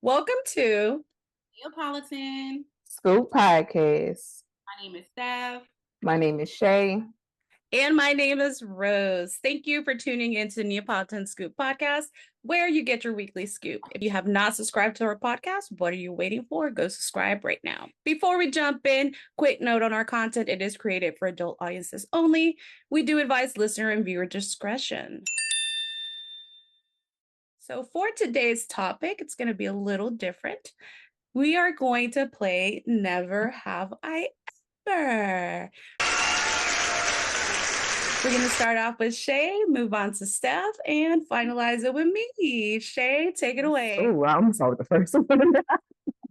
Welcome to Neapolitan Scoop Podcast. My name is Steph. My name is Shay. and my name is Rose. Thank you for tuning into Neapolitan Scoop Podcast, where you get your weekly scoop. If you have not subscribed to our podcast, what are you waiting for? Go subscribe right now. Before we jump in, quick note on our content. It is created for adult audiences only. We do advise listener and viewer discretion. So for today's topic, it's going to be a little different. We are going to play Never Have I Ever. We're going to start off with Shay, move on to Steph, and finalize it with me. Shay, take it away. Oh, I'm sorry, the first one.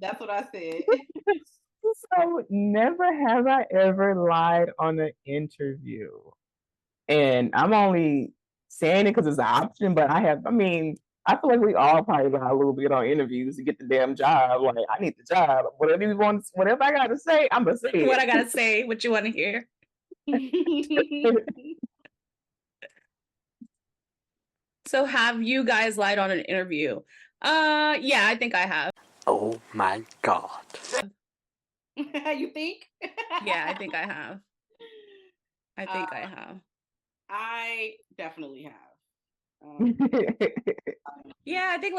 That's what I said. So, never have I ever lied on an interview. And I'm only saying it because it's an option, but I feel like we all probably lie a little bit on interviews to get the damn job. Like, I need the job. Whatever I got to say, I'm going to say it. What I got to say, what you want to hear. So have you guys lied on an interview? Yeah, I think I have. Oh my God. You think? Yeah, I think I have. I have. I definitely have. Yeah, I think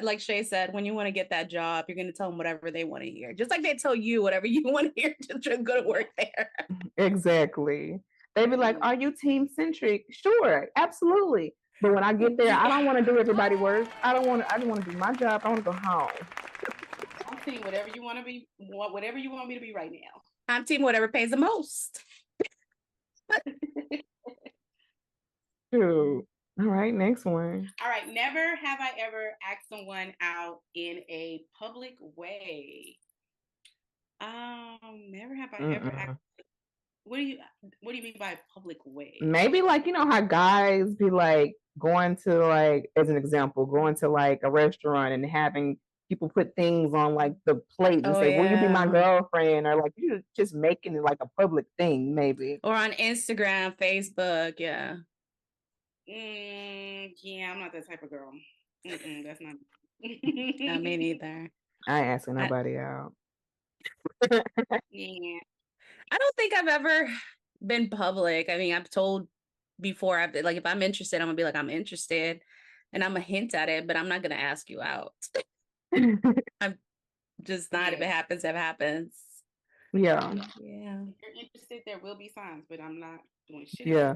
like Shay said, when you want to get that job, you're gonna tell them whatever they want to hear, just like they tell you whatever you want to hear to go to work there. Exactly. They be like, "Are you team centric?" Sure, absolutely. But when I get there, I don't want to do everybody work. I just want to do my job. I want to go home. I'm team whatever you want to be, whatever you want me to be right now. I'm team whatever pays the most. True. All right, next one. All right, never have I ever asked someone out in a public way. Never have I ever asked. What do you mean by public way? Maybe like, you know how guys be like going to, like, as an example, going to like a restaurant and having people put things on like the plate and say, "Will you be my girlfriend?" Or like you just making it like a public thing, maybe. Or on Instagram, Facebook, yeah. Yeah, I'm not that type of girl. That's not. Not me neither. I ain't asking nobody out. Yeah. I don't think I've ever been public. I mean, I've told before, like, if I'm interested, I'm gonna be like, I'm interested, and I'm gonna hint at it, but I'm not gonna ask you out. I'm just not. If it happens, it happens. Yeah. If you're interested, there will be signs, but I'm not doing shit. Yeah.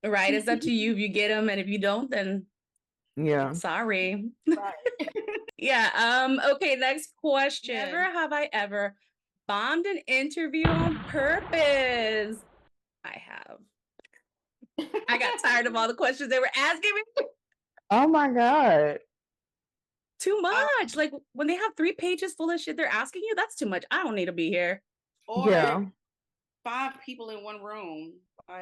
Right. It's up to you if you get them, and if you don't, then yeah. Sorry. Right. Yeah. Okay. Next question. Never have I ever bombed an interview on purpose. I have. I got tired of all the questions they were asking me. Oh my God. Too much. Like when they have 3 pages full of shit they're asking you, that's too much. I don't need to be here. Or 5 people in one room.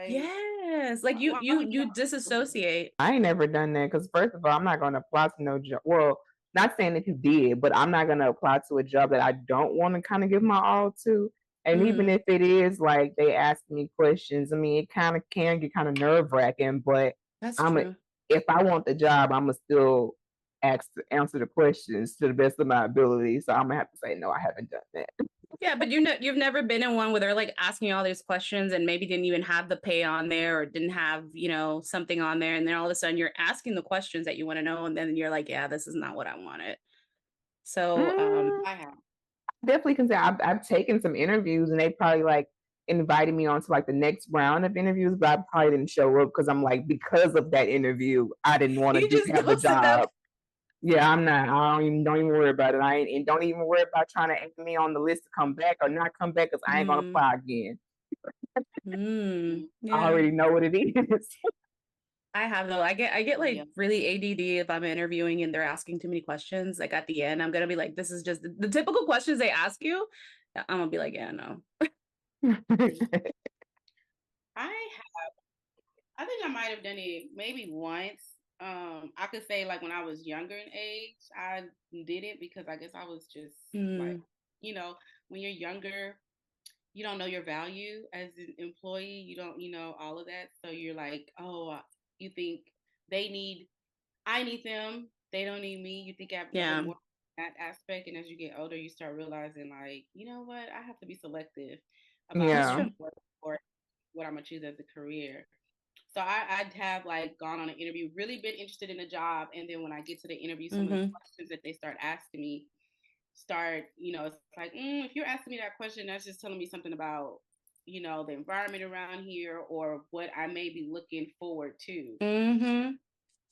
Yes. Like you disassociate. I ain't never done that because first of all, I'm not going to apply to no job. Well, not saying that you did, but I'm not going to apply to a job that I don't want to kind of give my all to. And even if it is like they ask me questions, I mean, it kind of can get kind of nerve wracking, but that's true. If I want the job, I'm going to still answer the questions to the best of my ability. So I'm going to have to say, no, I haven't done that. Yeah, but you've never been in one where they're like asking you all these questions and maybe didn't even have the pay on there or didn't have, something on there. And then all of a sudden you're asking the questions that you want to know. And then you're like, yeah, this is not what I wanted. So I have. Definitely can say I've taken some interviews and they probably like invited me on to like the next round of interviews, but I probably didn't show up because I'm like, because of that interview, I didn't want to just have the job. Yeah, I'm not. Don't even worry about it. And don't even worry about trying to add me on the list to come back or not come back because I ain't gonna apply again. Yeah. I already know what it is. I have though. I get like really ADD if I'm interviewing and they're asking too many questions. Like at the end, I'm gonna be like, this is just the typical questions they ask you. I'm gonna be like, yeah, no. I think I might have done it maybe once. I could say like when I was younger in age, I did it because I guess I was just like, when you're younger, you don't know your value as an employee. You don't, all of that. So you're like, oh, you think I need them. They don't need me. You think I have more that aspect, and as you get older, you start realizing, like, you know what, I have to be selective about what I'm gonna choose as a career. So I'd have like gone on an interview, really been interested in the job, and then when I get to the interview, some of the questions that they start asking me it's like, if you're asking me that question, that's just telling me something about, the environment around here or what I may be looking forward to.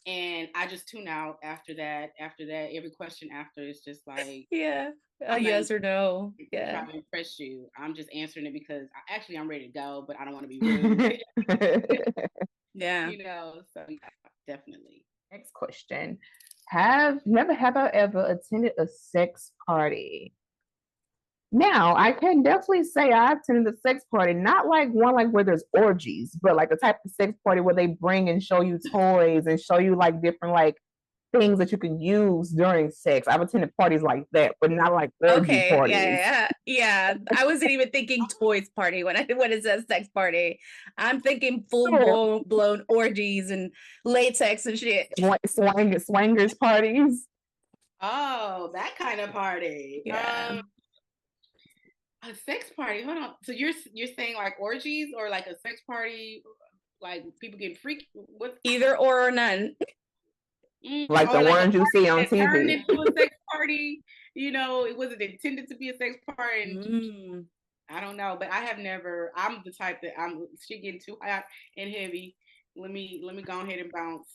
And I just tune out after that. After that, every question after is just like, yes or no. Yeah. Trying to impress you. I'm just answering it because I'm ready to go, but I don't want to be rude. Yeah. So yeah, definitely. Next question. Have you ever attended a sex party? Now, I can definitely say I attended a sex party, not like one like where there's orgies, but like the type of sex party where they bring and show you toys and show you like different like things that you can use during sex. I've attended parties like that, but not like orgy parties. Yeah. I wasn't even thinking toys party when it says sex party. I'm thinking full blown orgies and latex and shit. Swingers parties. Oh, that kind of party. Yeah. A sex party. Hold on. So you're saying like orgies or like a sex party, like people getting freaky? What? Either or none. Like the ones you see on TV. Turned into a sex party. It wasn't intended to be a sex party. I don't know, but I have never. I'm the type that she getting too hot and heavy. Let me go ahead and bounce.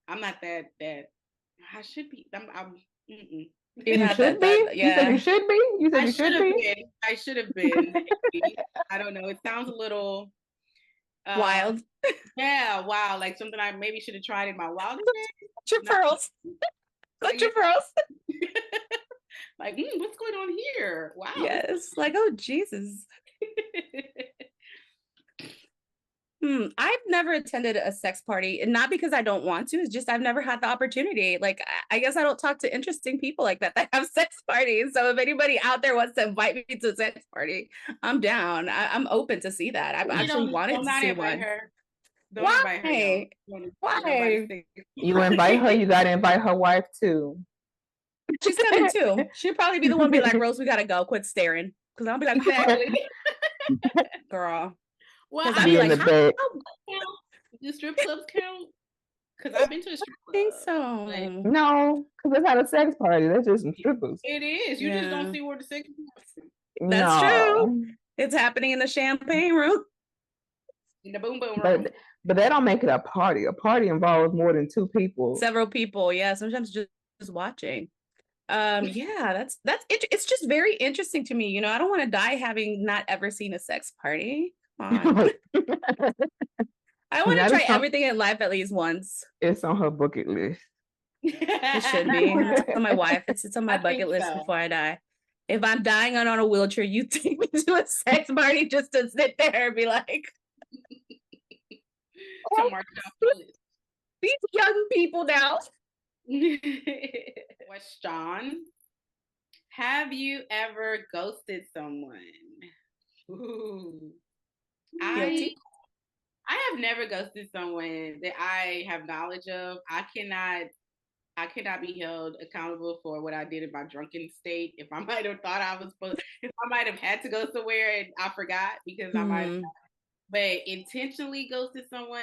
I'm not that. I should be. You should be? You said you should be? You said you should be? I should have been. I don't know. It sounds a little wild. Yeah, wow. Like something I maybe should have tried in my wildest days. Your pearls. Got your pearls. Like, what's going on here? Wow. Yes. Like, oh, Jesus. I've never attended a sex party, and not because I don't want to. It's just I've never had the opportunity. Like, I guess I don't talk to interesting people like that have sex parties. So if anybody out there wants to invite me to a sex party, I'm down. I'm open to see that. I've actually wanted to see one. Why? Why? You invite her, you gotta invite her wife too. She's coming too. She'll probably be the one be like, Rose, we gotta go. Quit staring. Because I'll be like, exactly. Girl. Well, I'll be like, how do strip clubs count? Because I've been to a strip club. I think so. No, because it's not a sex party. That's just some strippers. It is. You just don't see where the sex is. That's true. It's happening in the champagne room. In the boom boom room. But that don't make it a party. A party involves more than two people. Several people, yeah. Sometimes just watching. That's it's just very interesting to me. I don't want to die having not ever seen a sex party. I want to try everything in life at least once. It's on her bucket list. It should be. It's on my wife. It's on my bucket list before I die. If I'm dying on a wheelchair, you take me to a sex party just to sit there and be like, these young people now. Question: have you ever ghosted someone? Ooh. I have never ghosted someone that I have knowledge of. I cannot be held accountable for what I did in my drunken state. If I might have thought if I might have had to go somewhere and I forgot because I might have, but intentionally ghosted someone,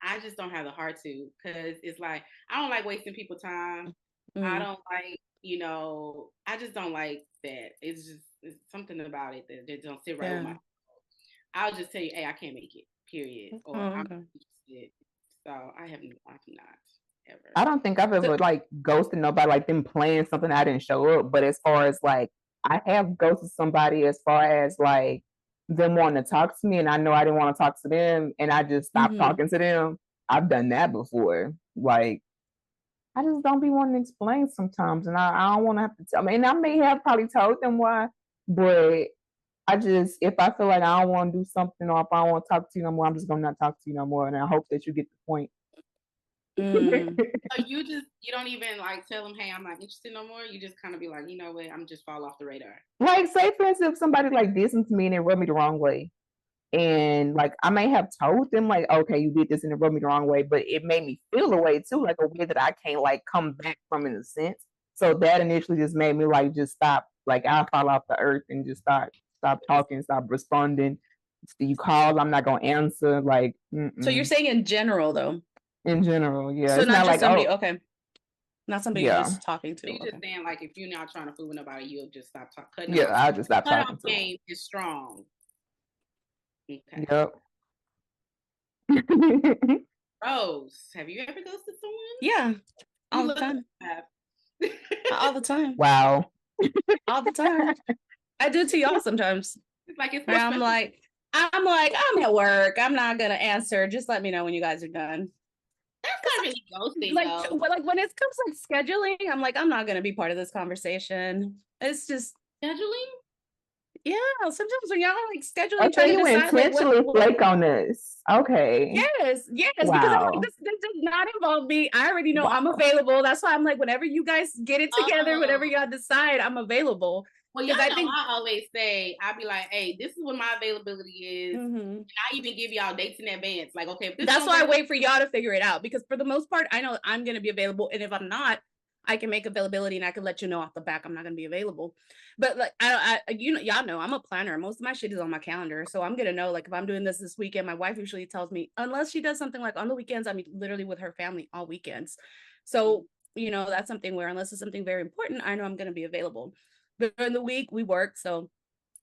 I just don't have the heart to, because it's like, I don't like wasting people's time. I don't like, I just don't like that. It's something about it that don't sit right with my. I'll just tell you, hey, I can't make it, period. Or I'm interested. So I have not ever. I don't think I've ever like ghosted nobody, like them playing something I didn't show up. But as far as like, I have ghosted somebody as far as like them wanting to talk to me, and I know I didn't want to talk to them, and I just stopped talking to them. I've done that before. Like, I just don't be wanting to explain sometimes, and I don't want to have to tell. I mean, I may have probably told them why, but I just, if I feel like I don't want to do something, or if I don't want to talk to you no more, I'm just gonna not talk to you no more, and I hope that you get the point. So you don't even like tell them, hey, I'm not interested no more. You just kind of be like, you know what, I'm just fall off the radar. Like, say for instance, if somebody like dissed to me and they rubbed me the wrong way, and like I may have told them like, okay, you did this and it rubbed me the wrong way, but it made me feel a way too, like a way that I can't like come back from in a sense. So that initially just made me like just stop. Like I'll fall off the earth and just stop talking, stop responding. You call, I'm not gonna answer. Like, So you're saying in general, though? In general, yeah. So it's not not just like somebody, okay. Not somebody you're yeah. just talking to. So you're okay. just saying, like, if you're not trying to fool with nobody, you'll just stop cutting Yeah, off. I just stop talking to game is strong. Okay. Yep. Rose, have you ever ghosted someone? Yeah, all the time. All the time. Wow. All the time. I do to y'all sometimes. It's like it's I'm like, I'm at work. I'm not gonna answer. Just let me know when you guys are done. That's not really ghosting, like, though. Like when it comes like scheduling, I'm like, I'm not gonna be part of this conversation. It's just scheduling. Yeah, sometimes when y'all are like scheduling, okay, you decide, intentionally like, flake on this. Okay. Yes, wow. Because I'm like, this does not involve me. I already know I'm available. That's why I'm like, whenever you guys get it together, whenever y'all decide, I'm available. Well, y'all know I always say, I'll be like, hey, this is what my availability is. And I even give y'all dates in advance. Like, okay, if this that's why I wait for y'all to figure it out. Because for the most part, I know I'm going to be available. And if I'm not, I can make availability and I can let you know off the back I'm not going to be available. But like, y'all know I'm a planner. Most of my shit is on my calendar. So I'm going to know, like, if I'm doing this weekend, my wife usually tells me, unless she does something like on the weekends, I'm literally with her family all weekends. So, that's something where unless it's something very important, I know I'm going to be available. But during the week we work. So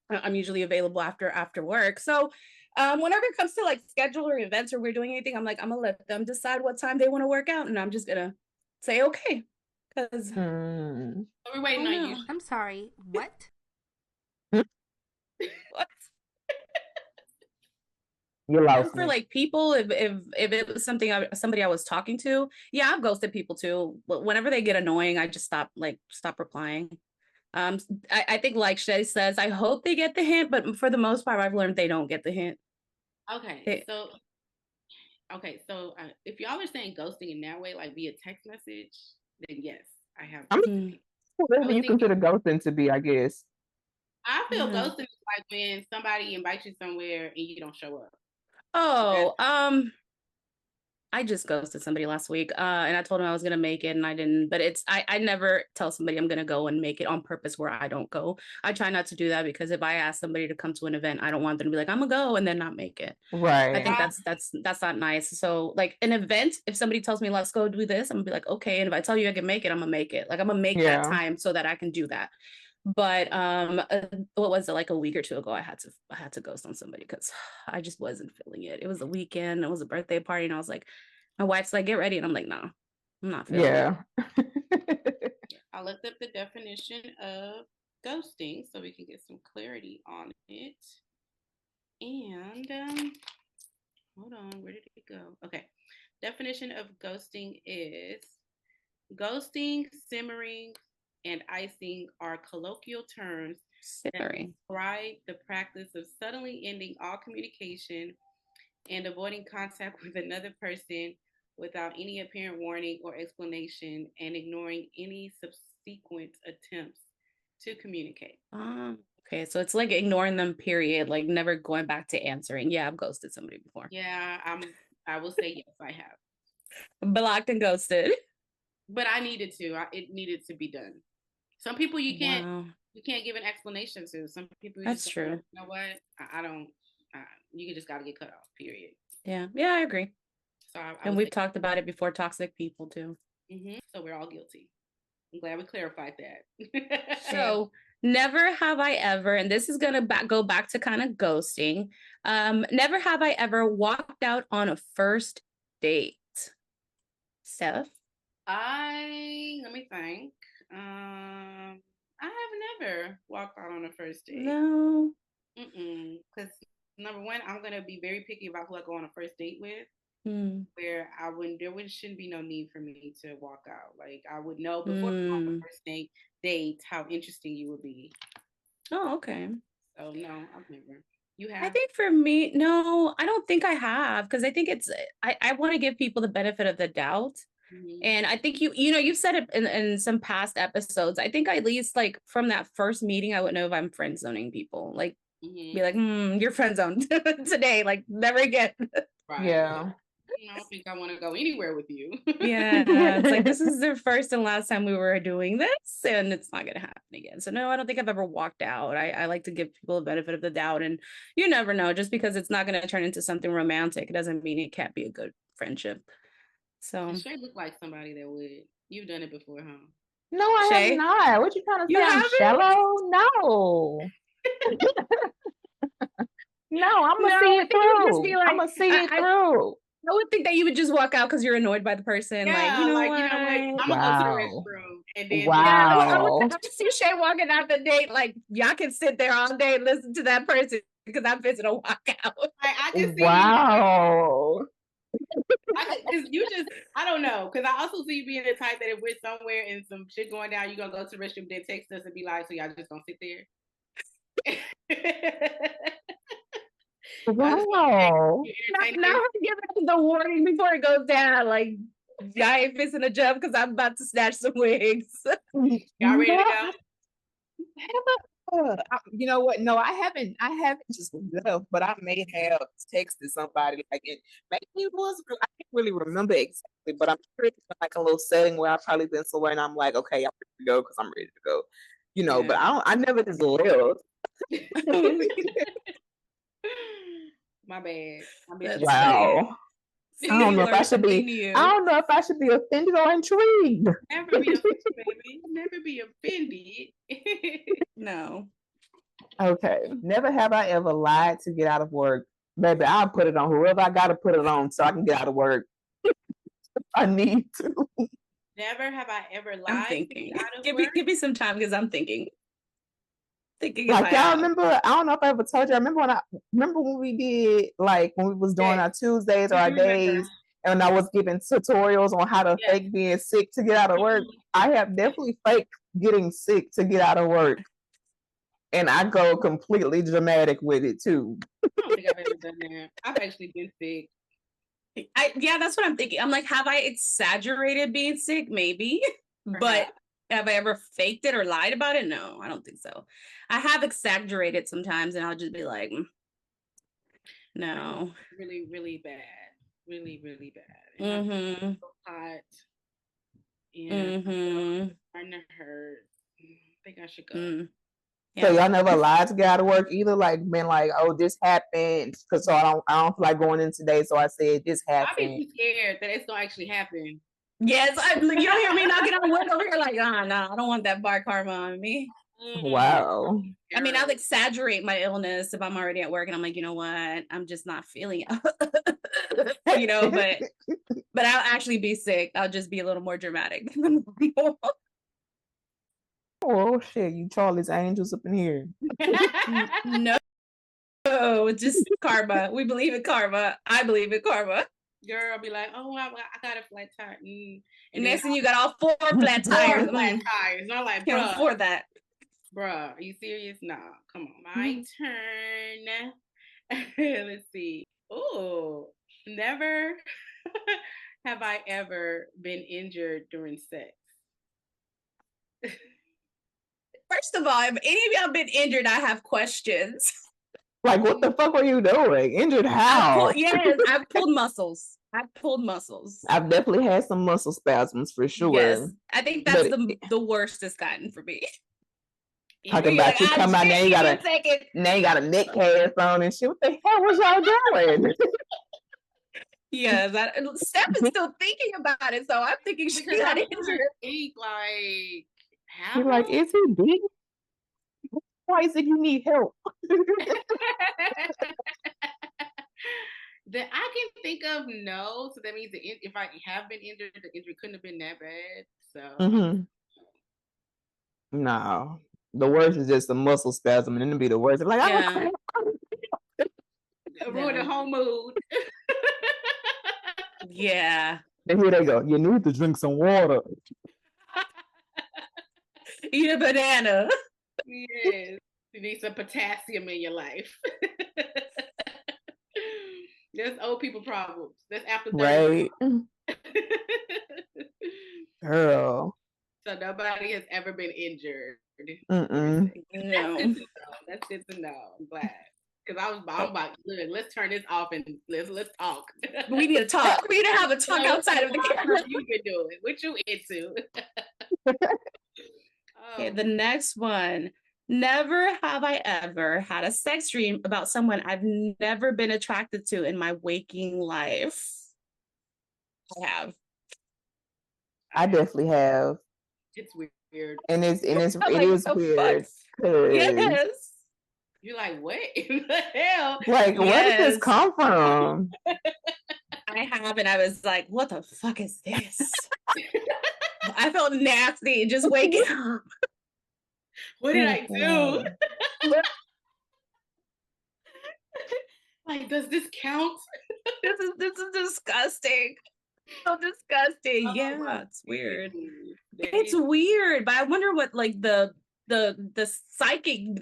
I'm usually available after work. So whenever it comes to like schedule or events or we're doing anything, I'm like, I'm gonna let them decide what time they want to work out. And I'm just gonna say, okay. Because we're waiting on you. I'm sorry. What? What? You lost for me. like people, if it was somebody I was talking to, yeah, I've ghosted people too. But whenever they get annoying, I just stop replying. I think like Shay says, I hope they get the hint, but for the most part, I've learned they don't get the hint. Okay, so if y'all are saying ghosting in that way, like via text message, then yes, I have. Whatever you consider ghosting to be, I guess. I feel ghosting is like when somebody invites you somewhere and you don't show up. Oh, I just ghosted somebody last week, and I told him I was gonna make it, and I didn't. But I never tell somebody I'm gonna go and make it on purpose where I don't go. I try not to do that because if I ask somebody to come to an event, I don't want them to be like, I'm gonna go and then not make it. Right. I think that's not nice. So like an event, if somebody tells me let's go do this, I'm gonna be like, okay. And if I tell you I can make it, I'm gonna make it. Like I'm gonna make that time so that I can do that. But what was it, like a week or two ago, I had to ghost on somebody because I just wasn't feeling it. It was a weekend, it was a birthday party, and I was like, my wife's like, get ready, and I'm like, no, I'm not feeling it. I looked up the definition of ghosting so we can get some clarity on it. And hold on, where did it go? Okay, definition of ghosting is ghosting, simmering, and icing are colloquial terms that describe the practice of suddenly ending all communication and avoiding contact with another person without any apparent warning or explanation and ignoring any subsequent attempts to communicate. Okay, so it's like ignoring them, period, like never going back to answering. Yeah, I've ghosted somebody before. Yeah, I will say yes, I have. Blocked and ghosted. But I needed to. It needed to be done. Some people you can't give an explanation to. Some people that's true. You know what? I don't. You just got to get cut off. Period. Yeah, I agree. So and we've talked about it before. Toxic people too. So we're all guilty. I'm glad we clarified that. So never have I ever, and this is gonna go back to kind of ghosting. Never have I ever walked out on a first date. Steph? Let me think. I have never walked out on a first date. No. Because number one, I'm gonna be very picky about who I go on a first date with. Where there shouldn't be no need for me to walk out. Like I would know before on the first date how interesting you would be. Oh, okay. So no, I've never. You have? I think for me, no, I don't think I have, because I think I want to give people the benefit of the doubt. And I think you've said it in some past episodes. I think at least like from that first meeting, I would know if I'm friend zoning people. Like be like, you're friend zoned today, like never again. Right. Yeah. I don't think I want to go anywhere with you. Yeah, it's like this is the first and last time we were doing this, and it's not going to happen again. So no, I don't think I've ever walked out. I like to give people a benefit of the doubt, and you never know. Just because it's not going to turn into something romantic, it doesn't mean it can't be a good friendship. So Shay look like somebody that would. You've done it before, huh? No, I Shay? have not. What you trying to You say? I'm haven't? shallow? No. No, I'm gonna see it through. I'm gonna see it through. I would think that you would just walk out because you're annoyed by the person. Yeah, like, you know what? I'm gonna go to the restroom and then Wow. I would see Shay walking out the date. Like, y'all can sit there all day and listen to that person because I'm fixing to walk out. I can see. Wow. Because you just, I don't know. Because I also see you being the type that if we're somewhere and some shit going down, you're gonna go to the restroom, then text us and be like, so y'all just gonna sit there. Wow. Now give it the warning before it goes down. Like, y'all ain't fixing a jump because I'm about to snatch some wigs. Y'all ready to go? You know what? No, I haven't just left, but I may have texted somebody like it. Maybe it was. I can't really remember exactly, but I'm sure it's like a little setting where I've probably been somewhere and I'm like, okay, I'm ready to go because I'm ready to go. You know, but I never just left. My bad. Wow. I don't know if I should be. I don't know if I should be offended or intrigued. Never be offended, baby. Never be offended. No. Okay. Never have I ever lied to get out of work. Baby, I'll put it on whoever I gotta put it on so I can get out of work. I need to. Never have I ever lied. I'm thinking. Give me some time because I'm thinking. Like y'all remember? I don't know if I ever told you. I remember when we did like when we was doing our Tuesdays or our days, and I was giving tutorials on how to fake being sick to get out of work. I have definitely faked getting sick to get out of work, and I go completely dramatic with it too. I don't think I've ever done that. I've actually been sick. Yeah, that's what I'm thinking. I'm like, have I exaggerated being sick? Maybe, but have I ever faked it or lied about it? No, I don't think so. I have exaggerated sometimes, and I'll just be like, no. Really, really bad. Really, really bad. Mm-hmm. So hot. Yeah. Starting to hurt. I think I should go. Yeah. So y'all never lied to get out of work either? Like been like, oh, this happened, because so I don't feel like going in today, so I said this happened. I'd be scared that it's gonna actually happen. Yes, you don't hear me knocking on wood over here like, no, I don't want that bar karma on me. Wow. I mean, I'll exaggerate my illness if I'm already at work and I'm like, you know what, I'm just not feeling it. You know, but I'll actually be sick. I'll just be a little more dramatic. Oh shit, you Charlie's Angels up in here. No, just karma. We believe in karma. I believe in karma. Girl, I'll be like, oh, I got a flat tire. And next thing you got all 4 flat tires. Flat tires. And I'm like, can't afford that. Bruh, are you serious? Nah, come on. My turn. Let's see. Oh, never have I ever been injured during sex. First of all, if any of y'all been injured, I have questions. Like, what the fuck were you doing? Injured how? I've pulled muscles. I've definitely had some muscle spasms for sure. Yes, I think that's the worst it's gotten for me. Talking about you come out now, you got a neck cast on and shit. What the hell was y'all doing? Yeah, Steph is still thinking about it, so I'm thinking she got injured. Like, you're like, is he big? Why is it you need help? That I can think of, no. So that means that if I have been injured, the injury couldn't have been that bad. So no, the worst is just the muscle spasm, and then it'll be the worst. Like, ruin the whole mood. Yeah. Then here they go. You need to drink some water. Eat a banana. Yes. You need some potassium in your life. That's old people problems. That's after 30. Right. Girl. So nobody has ever been injured. No. That's good to know. I'm glad. Because I'm about, look, let's turn this off and let's talk. We need to talk. We need to have a talk outside of the camera. What you been doing? What you into? Okay, the next one. Never have I ever had a sex dream about someone I've never been attracted to in my waking life. I have. I definitely have. It's weird. And it is Oh, weird. Yes. You're like, what in the hell? Like, where did this come from? I have, and I was like, what the fuck is this? I felt nasty just waking up. What did I do? Like, does this count? This is disgusting. So disgusting. Oh, yeah, it's weird. Goodness. It's weird, but I wonder what like the psyche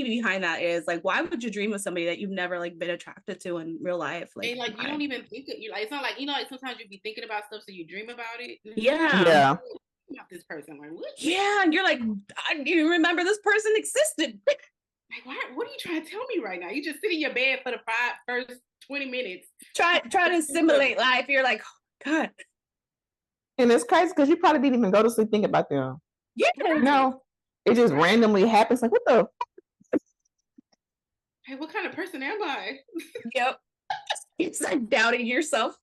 behind that is. Like, why would you dream of somebody that you've never like been attracted to in real life? Like, and like you don't even think it. You like, it's not like, you know, like sometimes you be thinking about stuff, so you dream about it. Yeah. About this person, like what? Yeah, and you're like, you remember this person existed. Like, what are you trying to tell me right now? You just sit in your bed for the first 20 minutes. Try to simulate life. You're like, oh, God. And it's crazy because you probably didn't even go to sleep thinking about them. Yeah. No. It just randomly happens. Like, what the? Hey, what kind of person am I? Yep. It's like doubting yourself.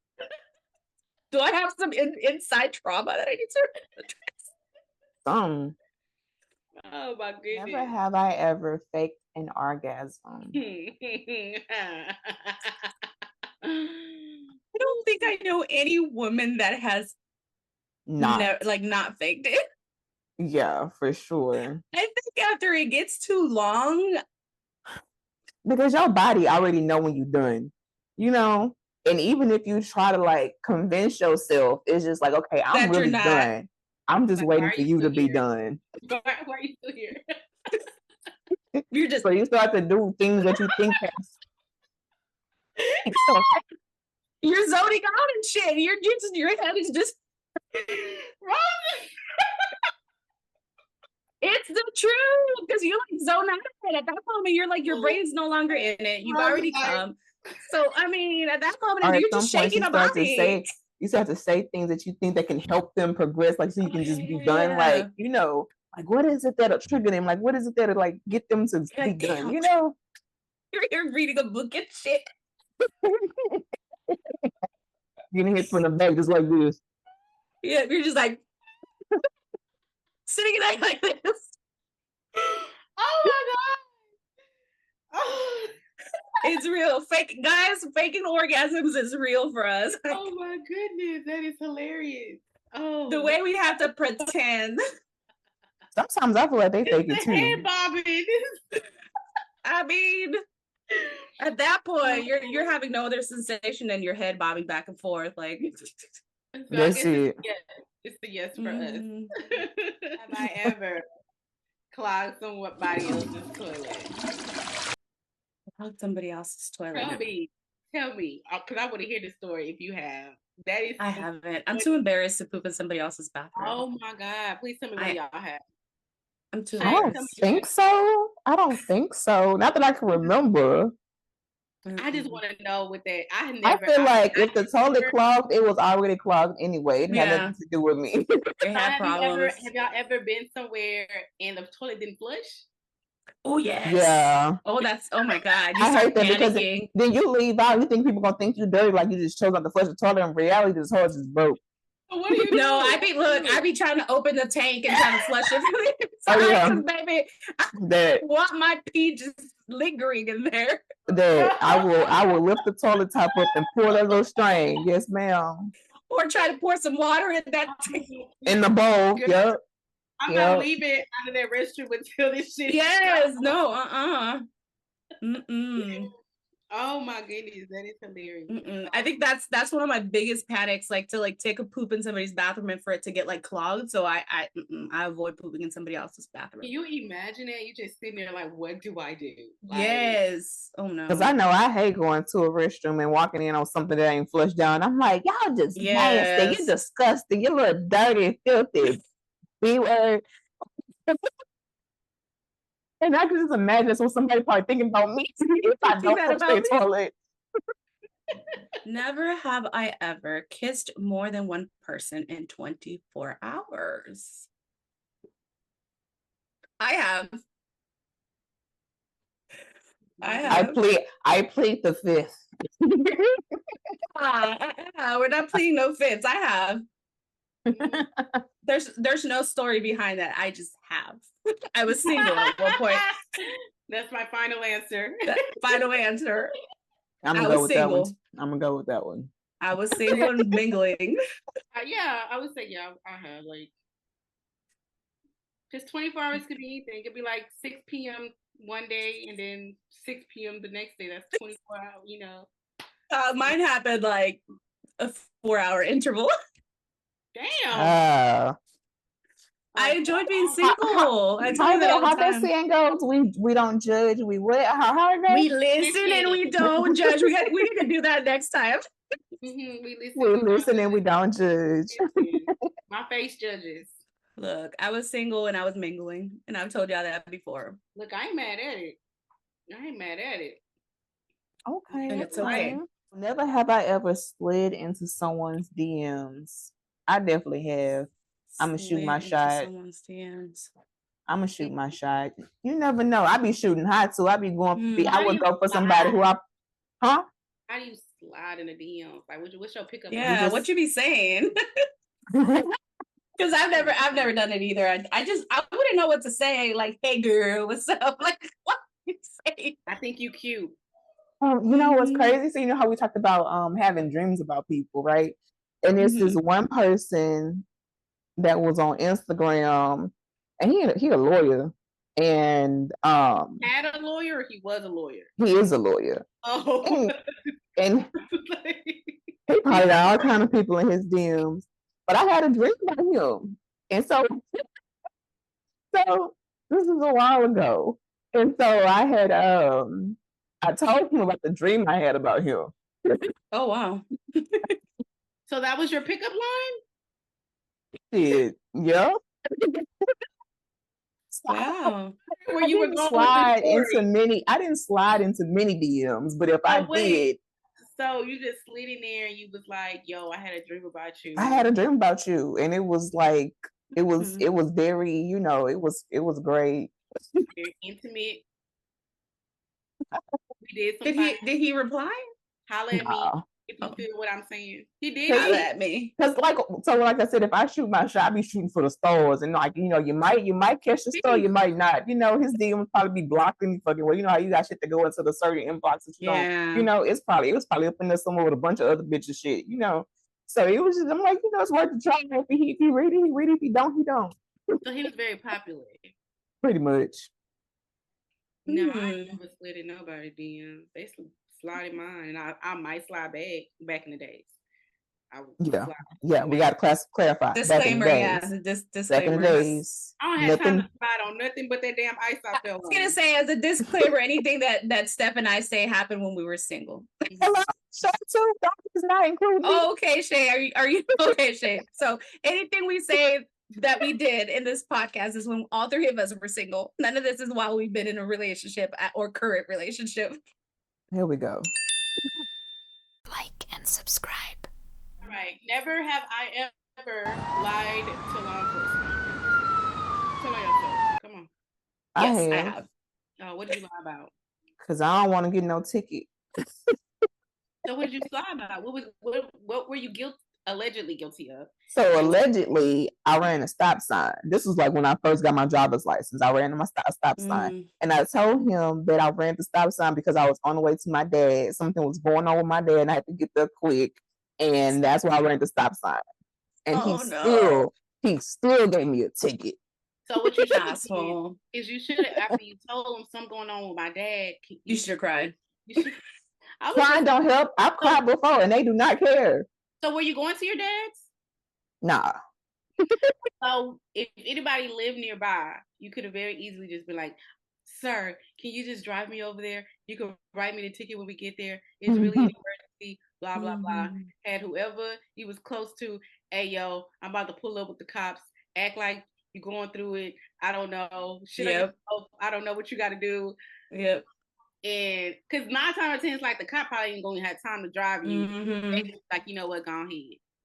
Do I have some inside trauma that I need to address? Oh my goodness. Never have I ever faked an orgasm. I don't think I know any woman that has not faked it. Yeah, for sure. I think after it gets too long, because your body already know when you're done, you know. And even if you try to like convince yourself, it's just like, okay, I'm really done. I'm just waiting for you to be done. Why are you still here? You're just so you start to do things that you think you're zoning out and shit. Your head is just wrong. It's the truth, because you like zone out of it at that moment. You're like, your brain's no longer in it. You've already come. So I mean, at that moment, you're just shaking a body. You start to say things that you think that can help them progress, like so you can just be done. Like, you know, like what is it that'll trigger them? Like what is it that'll like get them to be done? You know, you're reading a book and shit. Getting hit from the back just like this. Yeah, you're just like sitting there like this. Oh my god! Oh. It's real. Faking orgasms is real for us. Oh my goodness, that is hilarious. Oh, the way we have to pretend. Sometimes I feel like they fake it too. Head bobbing. I mean, at that point, you're having no other sensation than your head bobbing back and forth. Like, that's it. It's the yes for us. Have I ever clogged somebody else's toilet? Clogged somebody else's toilet. Tell me, because I want to hear the story if you have. That is. I haven't. I'm too embarrassed to poop in somebody else's bathroom. Oh my god! Please tell me what y'all have. I'm too. I don't think so. I don't think so. Not that I can remember. I just want to know with that. I feel like if the toilet clogged, it was already clogged anyway. It had nothing to do with me. It had problems. Have y'all ever been somewhere and the toilet didn't flush? Oh yes. Yeah. Oh, oh my god. I hate that because then you leave out. You think people gonna think you dirty, like you just chose not to flush the toilet. In reality, this hole just broke. What do you do? No, I be trying to open the tank and trying to flush it. Baby, I want my pee just lingering in there. That I will lift the toilet top up and pour that little strain. Yes, ma'am. Or try to pour some water in that tank. In the bowl. Yep. I'm not leaving out of that restroom until this shit. Yes. No. Mm-mm. Oh my goodness, that is hilarious. I think that's one of my biggest panics, like to like take a poop in somebody's bathroom and for it to get like clogged. So I avoid pooping in somebody else's bathroom. Can you imagine it? You just sitting there like, what do I do? Like, yes. Oh no. Because I know I hate going to a restroom and walking in on something that ain't flushed down. I'm like, y'all just nasty. You're disgusting. You're a little dirty, filthy B-word. And I can just imagine that's what somebody probably thinking about me if I don't flush their toilet. Never have I ever kissed more than one person in 24 hours. I have. I plead the fifth. We're not pleading no fifths. I have. There's no story behind that. I just have. I was single at one point. That's my final answer. Final answer. I'm gonna go with that one. I'm gonna go with that one. I was single and mingling. Yeah, I would say I have like just 24 hours could be anything. It could be like 6 p.m. one day and then 6 p.m. the next day. That's 24 hours, you know. Mine happened like a 4-hour interval. Damn. I enjoyed being single. How that saying goes? We don't judge. We what? How it goes? We listen and we don't judge. We need to do that next time. Mm-hmm. We listen and we don't judge. My face judges. Look, I was single and I was mingling, and I've told y'all that before. Look, I ain't mad at it. Okay, and it's okay. Never have I ever slid into someone's DMs. I definitely have. I'm gonna shoot my shot. Someone's DMs. I'm gonna shoot my shot. You never know. I be shooting hot too. I be going. I would go for somebody who How do you slide in the DMs? Like, what's your pickup? Yeah, what you be saying? Because I've never done it either. I wouldn't know what to say. Like, hey girl, what's up? Like, what do you say? I think you cute. You know what's crazy? So you know how we talked about having dreams about people, right? And there's this one person that was on Instagram, and he a lawyer, and had a lawyer, or he was a lawyer. He is a lawyer. Oh, and he probably got all kind of people in his DMs. But I had a dream about him, and so this is a while ago, and so I had I told him about the dream I had about him. Oh wow! So that was your pickup line? Yeah. Wow. Where you were going slide into many. I didn't slide into many DMs, but if I did. So you just slid in there and you was like, yo, I had a dream about you. I had a dream about you. And it was like, it was very, you know, it was great. Very intimate. We did Did he reply? Holla at me if you feel what I'm saying. He did holla at me. Because like I said, if I shoot my shot, I be shooting for the stars. And like, you know, you might catch the star, you might not. You know, his DM would probably be blocked any fucking way. You know how you got shit to go into the certain inbox that you don't. You know, it was probably up in there somewhere with a bunch of other bitches shit, you know. So it was just, I'm like, you know, it's worth the try. If he read it, he read it. If he don't, he don't. So he was very popular. Pretty much. No, I never slid in nobody DMs. They slide in mine, and I might slide back in the days. We got to clarify. Disclaimer, disclaimer. Back in the days. I don't have time to slide on nothing but that damn ice I fell on. I was gonna say, as a disclaimer, anything that Steph and I say happened when we were single. Hello, Shay too. Doctor's not included. Oh, okay, Shay. Are you okay, Shay? So anything we say that we did in this podcast is when all three of us were single. None of this is while we've been in a relationship or current relationship. Here we go. Like and subscribe. All right. Never have I ever lied to law enforcement. Tell me yourself. Come on. Yes, I have. Oh, what did you lie about? Because I don't want to get no ticket. So what did you lie about? What were you allegedly guilty of? So allegedly, I ran a stop sign. This was like when I first got my driver's license. I ran my stop sign, and I told him that I ran the stop sign because I was on the way to my dad. Something was going on with my dad, and I had to get there quick, and that's why I ran the stop sign. And he still gave me a ticket. So what you should asshole is you should have, after you told him something going on with my dad, you should have cried. Crying don't help. I've cried before, and they do not care. So were you going to your dad's? Nah. So if anybody lived nearby, you could have very easily just been like, sir, can you just drive me over there? You can write me the ticket when we get there. It's really an emergency, blah, blah, blah. Had whoever you was close to, hey, yo, I'm about to pull up with the cops. Act like You're going through it. I don't know. I don't know what you got to do. Yep. And because 9 times out of 10, it's like the cop probably ain't going to have time to drive you. They just like, you know what, go ahead.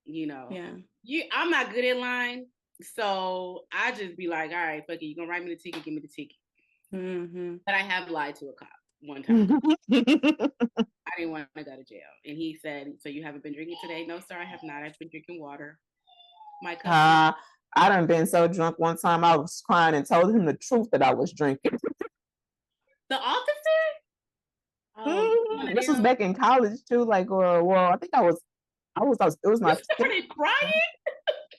You know. Yeah. I'm not good at lying. So I just be like, all right, fuck it. You're going to write me the ticket, give me the ticket. But I have lied to a cop one time. I didn't want to go to jail. And he said, so you haven't been drinking today? No, sir, I have not. I've been drinking water. My customer. I done been so drunk one time I was crying and told him the truth that I was drinking. The officer? This was back in college too. Like, well, I think it was my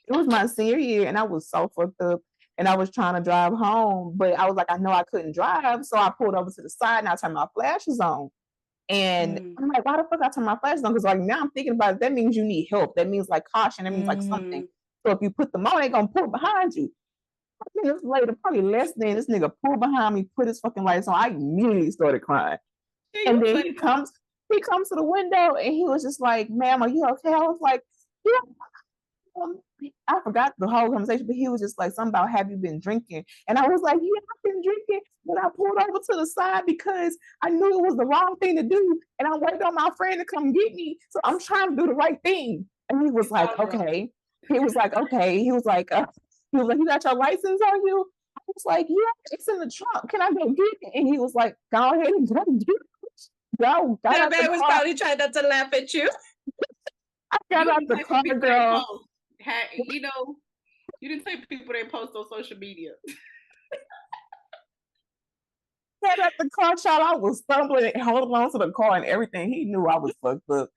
it was my senior year, and I was so fucked up, and I was trying to drive home, but I was like, I know I couldn't drive, so I pulled over to the side and I turned my flashes on. And I'm like, why the fuck I turn my flashes on? Because like now I'm thinking about it, that means you need help. That means like caution. That means like something. So if you put them on, they're gonna pull behind you. Minutes later, probably less than, this nigga pulled behind me, put his fucking lights on. I immediately started crying. And then he comes to the window and he was just like, ma'am, are you okay? I was like, yeah. I forgot the whole conversation, but he was just like, something about, have you been drinking? And I was like, yeah, I've been drinking. But I pulled over to the side because I knew it was the wrong thing to do. And I waited on my friend to come get me. So I'm trying to do the right thing. And he was like, okay. He was like, okay. He was like, you got your license on you? I was like, yeah, it's in the trunk. Can I go get it? And he was like, go ahead and go get it. Go. That man was probably trying not to laugh at you. I got out the car, girl. You know, you didn't say people they post on social media. Got out the car, child. I was stumbling and holding on to the car and everything. He knew I was fucked up.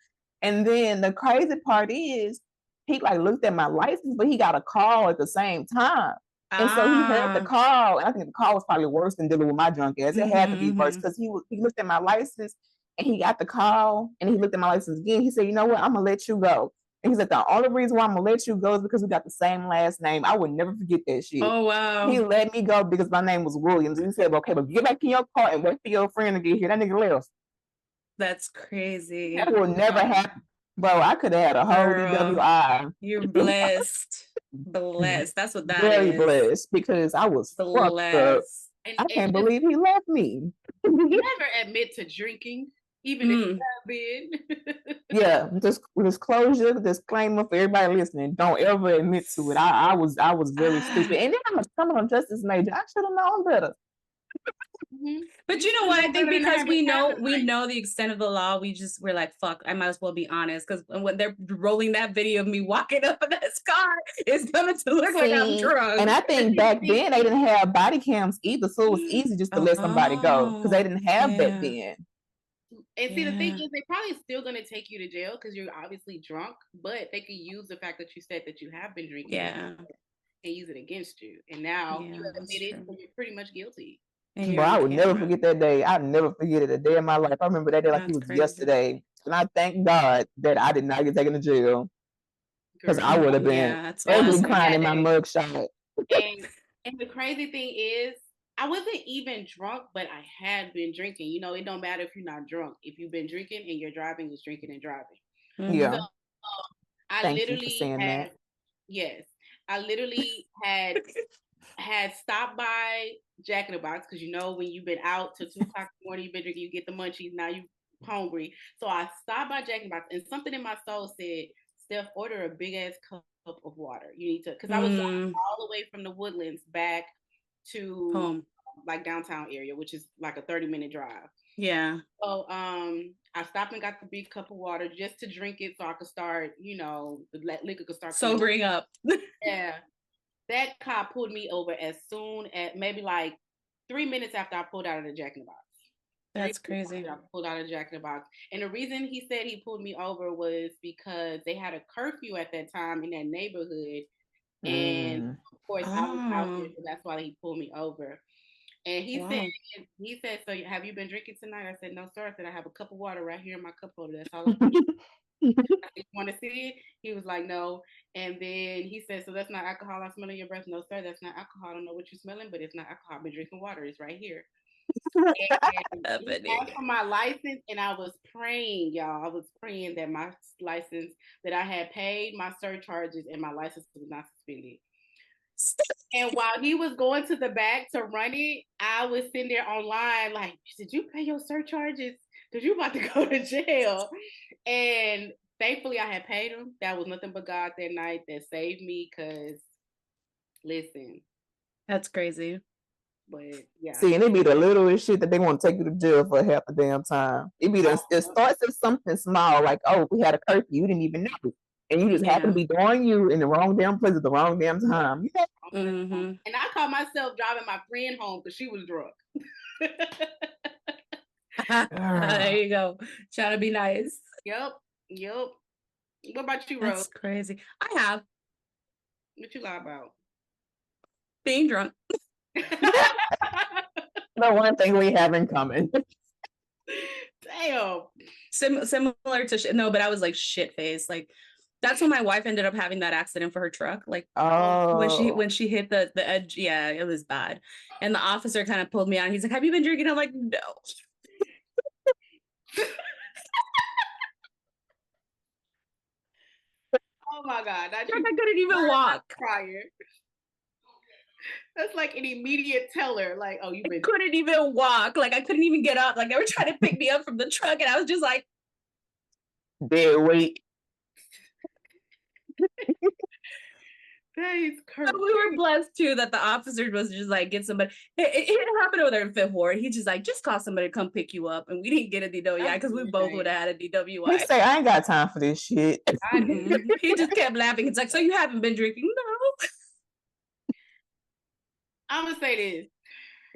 And then the crazy part is, he like looked at my license, but he got a call at the same time. And so he heard the call, and I think the call was probably worse than dealing with my drunk ass. It had to be worse because he looked at my license and he got the call and he looked at my license again. He said, you know what, I'm gonna let you go. And he said, the only reason why I'm gonna let you go is because we got the same last name. I would never forget that shit. Oh wow. He let me go because my name was Williams. And he said, okay, but get back in your car and wait for your friend to get here. That nigga left. That's crazy. That will never happen. Bro, I could have had a whole DWI. You're blessed. Blessed. That's what that Very is. Very blessed because I was fucked up. I can't believe he left me. You never admit to drinking, even if you have been. Yeah, just disclosure, disclaimer for everybody listening. Don't ever admit to it. I was very stupid. And then I'm a criminal justice major. I should have known better. But you know what? I think because we know the extent of the law, we're like, fuck, I might as well be honest. Because when they're rolling that video of me walking up in this car, it's gonna look like I'm drunk. And I think back then they didn't have body cams either, so it was easy just to let somebody go because they didn't have that then. And see, the thing is, they're probably still gonna take you to jail because you're obviously drunk, but they could use the fact that you said that you have been drinking, and use it against you. And now you admitted, so you're pretty much guilty. Bro, I would never forget that day. I'd never forget it a day in my life. I remember that day like it was yesterday. And I thank God that I did not get taken to jail. Because I would have been ugly crying in my mugshot. And the crazy thing is, I wasn't even drunk, but I had been drinking. You know, it don't matter if you're not drunk. If you've been drinking and you're driving, it's drinking and driving. Yeah. So, I literally had stopped by Jack in the Box because you know when you've been out till 2 o'clock in the morning, you've been drinking, you get the munchies, now you hungry. So I stopped by Jack in the Box and something in my soul said, Steph, order a big ass cup of water. You need to, because I was driving all the way from the Woodlands back to home, like downtown area, which is like a 30-minute drive. Yeah. So I stopped and got the big cup of water just to drink it so I could start, you know, the liquor could start sobering up. Yeah. That cop pulled me over as soon as maybe like 3 minutes after I pulled out of the Jack in the Box. That's crazy. I pulled out of the Jack in the Box. And the reason he said he pulled me over was because they had a curfew at that time in that neighborhood. And of course, I was out there, so that's why he pulled me over. And he said, so have you been drinking tonight? I said, no, sir. I said, I have a cup of water right here in my cup holder. That's all I'm doing. You want to see it? He was like, no. And then he said, so that's not alcohol. I smell in your breath. No, sir, that's not alcohol. I don't know what you're smelling, but it's not alcohol. I've been drinking water. It's right here. And he asked for my license, and I was praying, y'all. I was praying that my license, that I had paid my surcharges and my license was not suspended. And while he was going to the back to run it, I was sitting there online like, did you pay your surcharges? Because you about to go to jail. And thankfully I had paid him. That was nothing but God that night that saved me. Because listen, that's crazy. But yeah. See, and it be the littlest shit that they want to take you to jail for half the damn time. It starts as something small, like, oh, we had a curfew, you didn't even know. And you just happen to be doing you in the wrong damn place at the wrong damn time. Yeah. Mm-hmm. And I caught myself driving my friend home because she was drunk. There you go. Trying to be nice. Yep. What about you, Rose? That's crazy. I have. What you lie about? Being drunk. The one thing we have in common. Damn. Similar to no, but I was like shit faced. Like that's when my wife ended up having that accident for her truck. Like when she hit the edge. Yeah, it was bad. And the officer kind of pulled me out. He's like, "Have you been drinking?" I'm like, "No." Oh my God. I couldn't even walk prior. That's like an immediate teller. Like, oh, I couldn't even walk. Like I couldn't even get up. Like they were trying to pick me up from the truck, and I was just like, dead weight. That is crazy. We were blessed too that the officer was just like, get somebody. It happened over there in Fifth Ward. He just like, just call somebody to come pick you up, and we didn't get a DWI because we both would have had a DWI. He say, I ain't got time for this shit. He just kept laughing. It's like, so you haven't been drinking? No. I'm gonna say this.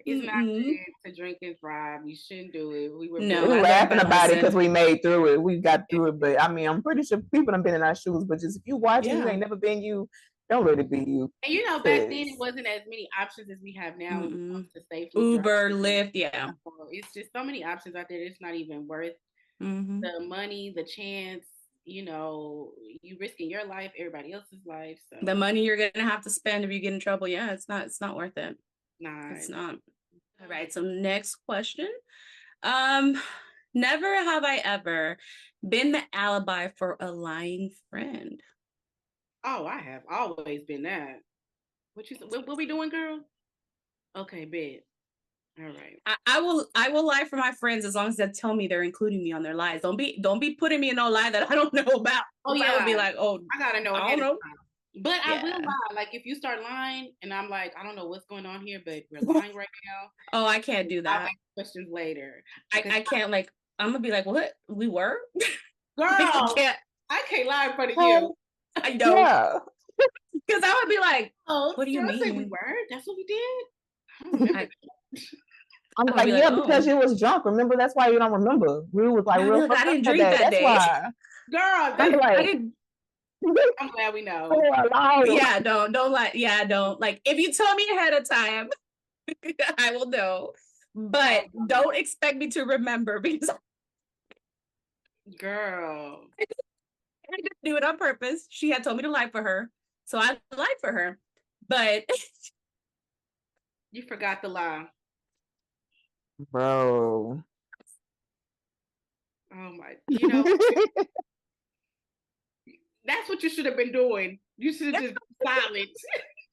It's not good to drink and drive. You shouldn't do it. We were laughing about it because we made through it. We got through it. But I mean, I'm pretty sure people have been in our shoes. But just if you watch it, you ain't never been you. Don't let it be you. And you know, back then it wasn't as many options as we have now to safely Uber, drive. Lyft, yeah. It's just so many options out there. It's not even worth the money, the chance. You know, you risking your life, everybody else's life. So the money you're gonna have to spend if you get in trouble, it's not worth it. Nah, it's not. All right. So next question. Never have I ever been the alibi for a lying friend. Oh, I have always been that. What we doing, girl? Okay, bet. All right. I will lie for my friends as long as they tell me they're including me on their lies. Don't be putting me in no lie that I don't know about. Oh yeah. I would be like, oh, I gotta know. I don't know. But I will lie. Like if you start lying and I'm like, I don't know what's going on here, but we're lying right now. Oh, I can't do that. I'll ask questions later. I can't like. I'm gonna be like, what? We were? Girl, I can't lie in front of you. I don't. Yeah. Because I would be like, what do you mean? We were? That's what we did? I don't remember. I'm like, yeah, because you was drunk. Remember, that's why you don't remember. We was like, real. I didn't drink that day. Why. Girl, I didn't. I'm glad we know. Yeah, don't lie. Yeah, don't like. If you tell me ahead of time, I will know. But don't expect me to remember because, girl, I didn't do it on purpose. She had told me to lie for her, so I lied for her. But you forgot the lie, bro. Oh my! You know. That's what you should have been doing. You should have just silent.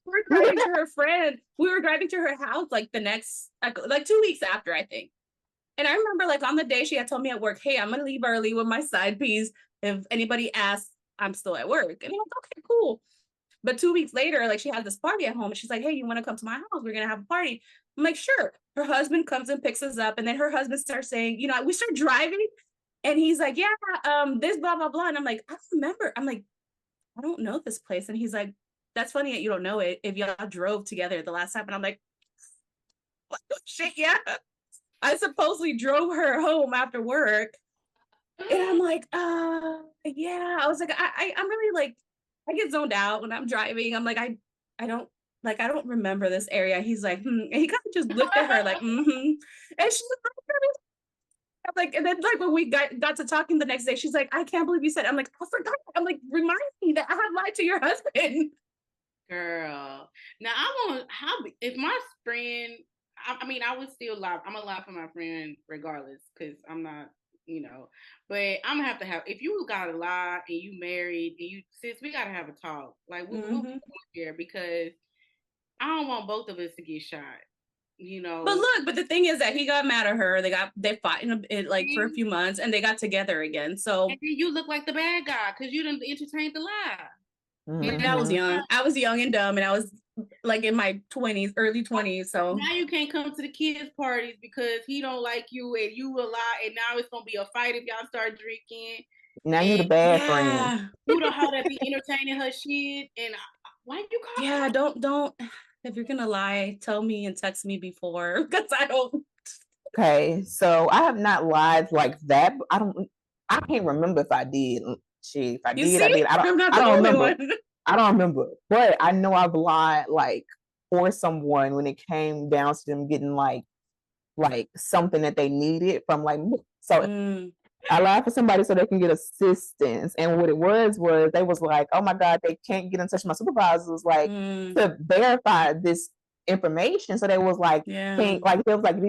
We were driving to her friend. We were driving to her house like the next, like 2 weeks after, I think. And I remember like on the day she had told me at work, hey, I'm going to leave early with my side piece. If anybody asks, I'm still at work. And I was like, okay, cool. But 2 weeks later, like she had this party at home and she's like, hey, you want to come to my house? We're going to have a party. I'm like, sure. Her husband comes and picks us up. And then her husband starts saying, you know, we start driving. And he's like, yeah, this blah, blah, blah. And I'm like, I don't remember. I'm like, I don't know this place. And he's like, that's funny that you don't know it if y'all drove together the last time. And I'm like, what the shit? Yeah. I supposedly drove her home after work. And I'm like, yeah. I was like, I'm really like, I get zoned out when I'm driving. I'm like, I don't remember this area. He's like, And he kind of just looked at her like, And she's like, and then like when we got to talking the next day, she's like, I can't believe you said it. I'm like, I forgot. I'm like, remind me that I had lied to your husband. Girl. Now if my friend, I mean, I would still lie. I'm gonna lie for my friend regardless, because I'm not, you know, but I'm gonna have, if you gotta lie and you married and sis, we gotta have a talk. Like we'll be here because I don't want both of us to get shot. You know. But look, but the thing is that he got mad at her. They fought for a few months, and they got together again. So and you look like the bad guy because you didn't entertain the lie. Mm-hmm. I was young. I was young and dumb, and I was like in my 20s, early 20s. So now you can't come to the kids' parties because he don't like you and you will lie, and now it's gonna be a fight if y'all start drinking. Now you the bad friend. You the hoe that be entertaining her shit, and why you call? Yeah, don't. If you're gonna lie, tell me and text me before, because I don't. Okay, so I have not lied like that. I can't remember if I did. If I did, I did. I don't remember. I don't remember. But I know I've lied like for someone when it came down to them getting like something that they needed from like so. I lied for somebody so they can get assistance. And what it was they was like, oh my God, they can't get in touch with my supervisors like to verify this information. So they was like, they was like,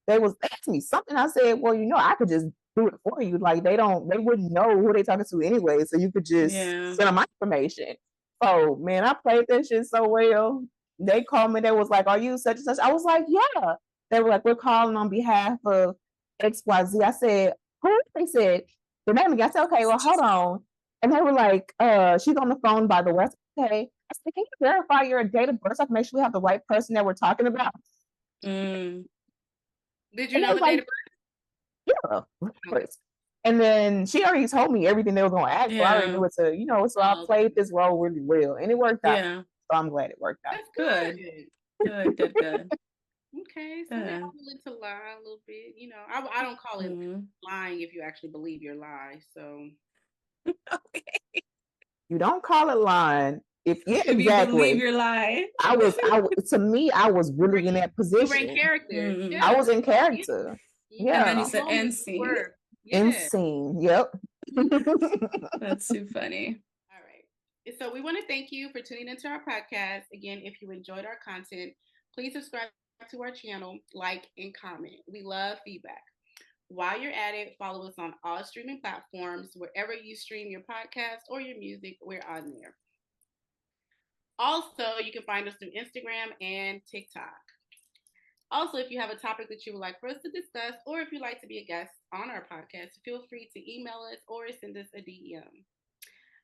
they was asking me something. I said, well, I could just do it for you. Like they wouldn't know who they talking to anyway. So you could just send them my information. So man, I played that shit so well. They called me, they was like, are you such and such? I was like, yeah. They were like, we're calling on behalf of XYZ. I said, who? They said the name again. I said, okay, well, hold on. And they were like, she's on the phone, by the way. I said, okay. I said, can you verify your date of birth so I can make sure we have the right person that we're talking about? Did you know the date of birth? Yeah, of course. And then she already told me everything they were going to ask. So I already knew so I played this role really well. And it worked out. So I'm glad it worked out. That's good. Good. Okay, so they're willing to lie a little bit. I don't call it lying if you actually believe your lie. So, okay, you don't call it lying if exactly you believe your lie. I was really in that position. You were in character. I was in character. Yeah. And then you said end scene. End scene. Yep. That's too funny. All right. So we want to thank you for tuning into our podcast. Again, if you enjoyed our content, please subscribe to our channel, like, and comment. We love feedback. While you're at it, follow us on all streaming platforms. Wherever you stream your podcast or your music, we're on there. Also, you can find us through Instagram and TikTok. Also, if you have a topic that you would like for us to discuss, or if you'd like to be a guest on our podcast, feel free to email us or send us a DM.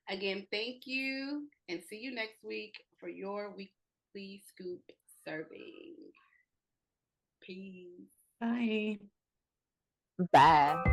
Again, thank you, and see you next week for your weekly scoop serving. Peace. Bye. Bye.